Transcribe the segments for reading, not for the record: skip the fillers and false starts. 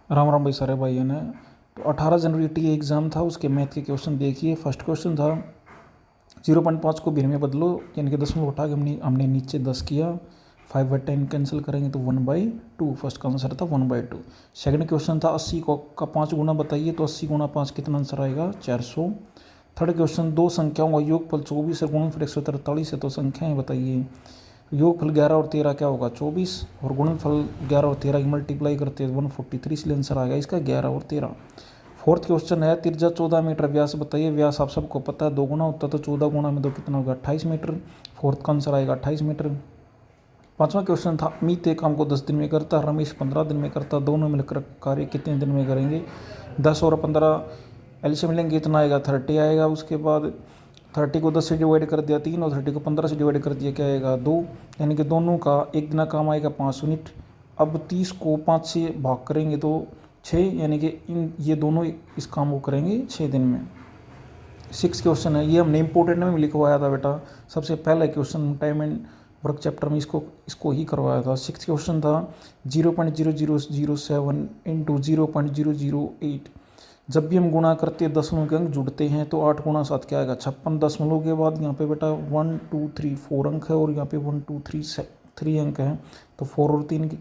राम राम भाई सारे भाइयों ने। तो 18 जनवरी टी एग्ज़ाम था, उसके मैथ के क्वेश्चन देखिए। फर्स्ट क्वेश्चन था 0.5 को भिन्न में बदलो, यानी कि 10 में उठा के हमने नीचे 10 किया। 5/10 कैंसिल करेंगे तो 1/2। फर्स्ट का आंसर था 1/2। सेकंड क्वेश्चन था 80 को का 5 गुना बताइए, तो 80 गुना 5 कितना आंसर आएगा 400। थर्ड क्वेश्चन दो संख्याओं का योगफल 24 है, गुणनफल 143 है, तो संख्याएं बताइए। योगफल 11 और 13 क्या होगा 24, और गुणनफल 11 और 13 की मल्टीप्लाई करते हैं 143, इसलिए आंसर आ गया इसका 11 और 13। फोर्थ क्वेश्चन है त्रिज्या 14 मीटर, व्यास बताइए। व्यास आप सबको पता है 2 गुना होता है, तो 14 गुना में 2 कितना होगा 28 मीटर। फोर्थ का आंसर आएगा 28 मीटर। पांचवा क्वेश्चन था अमित एक काम को 10 दिन में करता है, रमेश 15 दिन में करता है, दोनों मिलकर कार्य कितने दिन में करेंगे। 10 और 15 एलसीएम लेंगे कितना आएगा 30 आएगा। उसके बाद 30 को 10 से डिवाइड कर दिया 3, और 30 को 15 से डिवाइड कर दिया क्या आएगा 2, यानी कि दोनों का एक दिन का काम आएगा 5 यूनिट। अब 30 को 5 से भाग करेंगे तो 6, यानी कि ये दोनों इस काम को करेंगे 6 दिन में। 6 क्वेश्चन है, ये हमने इंपोर्टेंट में लिखवाया था बेटा, सबसे पहला question time and work chapter में इसको ही करवाया था। 6 क्वेश्चन था 0.0007 इंटू 0.008। जब भी हम गुणा करते हैं दशमलव के अंक जुड़ते हैं, तो 8 गुणा 7 क्या आएगा 56। दशमलव के बाद यहाँ पे बेटा 1 2 3 4 अंक है, और यहाँ पे 1 2 3 अंक है, तो 4 और 3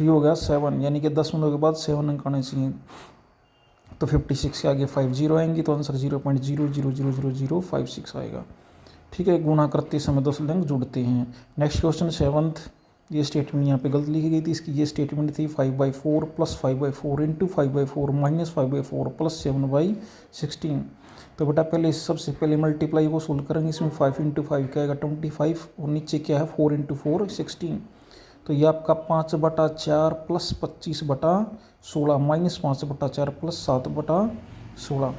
हो गया 7, यानी कि दशमलव के बाद 7 अंक आने चाहिए। तो 56 के आगे 50 आएंगी, तो आंसर 0.000056 आएगा। ठीक है, गुणा करते समय 10 अंक जुड़ते हैं। नेक्स्ट क्वेश्चन 7th, ये स्टेटमेंट यहाँ पे गलत लिखी गई थी, इसकी ये स्टेटमेंट थी 5/4 प्लस 5/4 इंटू 5/4 माइनस 5/4 प्लस 7/16। तो बेटा पहले सबसे पहले मल्टीप्लाई को सोल्व करेंगे, इसमें 5 इंटू 5 क्या आएगा 25, और नीचे क्या है 4 इंटू 4 16। तो ये आपका 5/4 प्लस 25/16 माइनस 5/4 प्लस 7/16।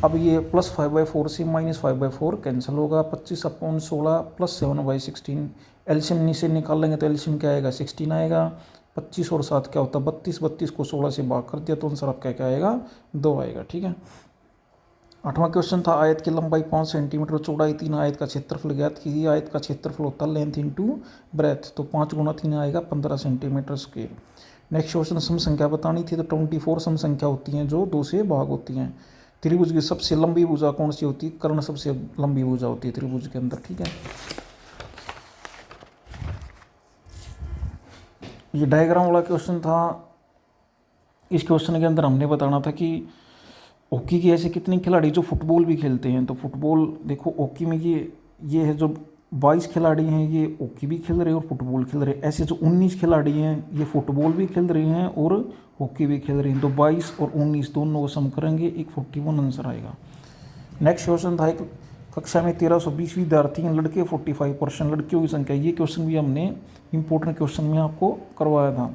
अब ये प्लस 5/4 से माइनस 5/4 कैंसिल होगा। 25/16 प्लस 7/16 एलसीएम से निकालेंगे तो एलसीएम क्या आएगा 16 आएगा। 25 और 7 क्या होता है 32, 32 को 16 से भाग कर दिया तो आंसर आपका क्या आएगा 2 आएगा। ठीक है। 8वां क्वेश्चन था आयत की लंबाई 5 सेंटीमीटर, चौड़ाई 3, आयत का क्षेत्रफल ज्ञात कीजिए। आयत का क्षेत्रफल होता है लेंथ इंटू ब्रेथ, तो 5 गुना 3 आएगा 15 सेंटीमीटर स्क्वायर। नेक्स्ट क्वेश्चन सम संख्या बतानी थी, तो 24 सम संख्या होती हैं जो 2 से भाग होती हैं। त्रिभुज की सबसे लंबी भुजा कौन सी होती है, कर्ण सबसे लंबी भुजा होती है त्रिभुज के अंदर। ठीक है, ये डायग्राम वाला क्वेश्चन था। इस क्वेश्चन के अंदर हमने बताना था कि हॉकी के ऐसे कितने खिलाड़ी जो फुटबॉल भी खेलते हैं। तो फुटबॉल देखो हॉकी में ये है जो 22 खिलाड़ी हैं, ये हॉकी भी खेल रहे हैं और फुटबॉल खेल रहे हैं। ऐसे जो 19 खिलाड़ी हैं ये फुटबॉल भी खेल रहे हैं और हॉकी भी खेल रहे हैं। तो 22 और 19 दोनों को सम करेंगे, एक 41 आंसर आएगा। नेक्स्ट क्वेश्चन था एक कक्षा में 1320 विद्यार्थी हैं, लड़के 45%, लड़कियों की संख्या। ये क्वेश्चन भी हमने इंपॉर्टेंट क्वेश्चन में आपको करवाया था।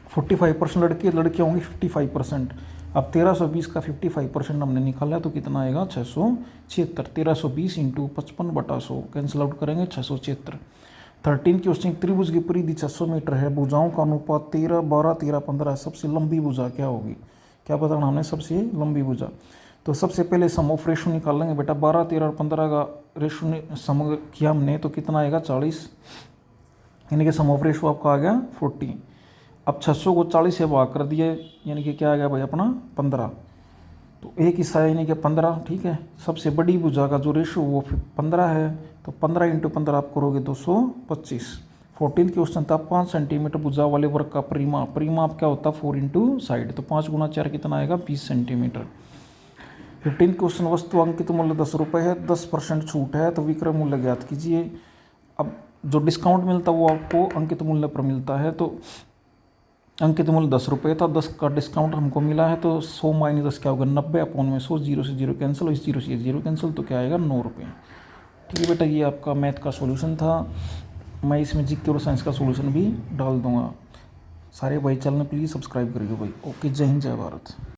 45% लड़के, लड़कियाँ होंगी 55%। अब 1320 का 55% हमने निकाला है, तो कितना आएगा 676। 1320 इंटू 55/100 कैंसिल आउट करेंगे 676। 13 क्वेश्चन त्रिभुज की परिधि 600 मीटर है, भुजाओं का अनुपात 13 12 13 15 है, सबसे लंबी भुजा क्या होगी। क्या बताना हमने सबसे लंबी भुजा। तो सबसे पहले सम ऑफ रेशो निकाल लेंगे बेटा, 12 13 और 15 का रेशो सम किया हमने, तो कितना आएगा 40, यानी कि सम ऑफ रेशो आपका आ गया 40। अब 600 को 40 से भाग कर दिए, यानी कि क्या आ गया भाई अपना 15, तो एक हिस्सा यानी कि 15। ठीक है, सबसे बड़ी भुजा का जो रेशो वो 15 है, तो 15 इंटू 15 आप करोगे 225। 14 क्वेश्चन था 5 सेंटीमीटर भुजा वाले वर्ग का परिमाप। परिमाप क्या होता है 4 इंटू साइड, तो 5 गुना 4 कितना आएगा 20 सेंटीमीटर। 15 क्वेश्चन वस्तु अंकित मूल्य 10 रुपये है, 10% छूट है, तो विक्रय मूल्य ज्ञात कीजिए। अब जो डिस्काउंट मिलता है वो आपको अंकित मूल्य पर मिलता है, तो अंकित मूल्य 10 रुपये था, 10 का डिस्काउंट हमको मिला है, तो 100 माइनस 10 क्या होगा 90/100। 0 से 0 कैंसिल, इस 0 से 0 कैंसिल, तो क्या आएगा 9 रुपये। ठीक है बेटा, ये आपका मैथ का सॉल्यूशन था। मैं इसमें जीके और साइंस का सॉल्यूशन भी डाल दूंगा। सारे भाई चैनल प्लीज़ सब्सक्राइब करिए भाई। ओके, जय हिंद जय भारत।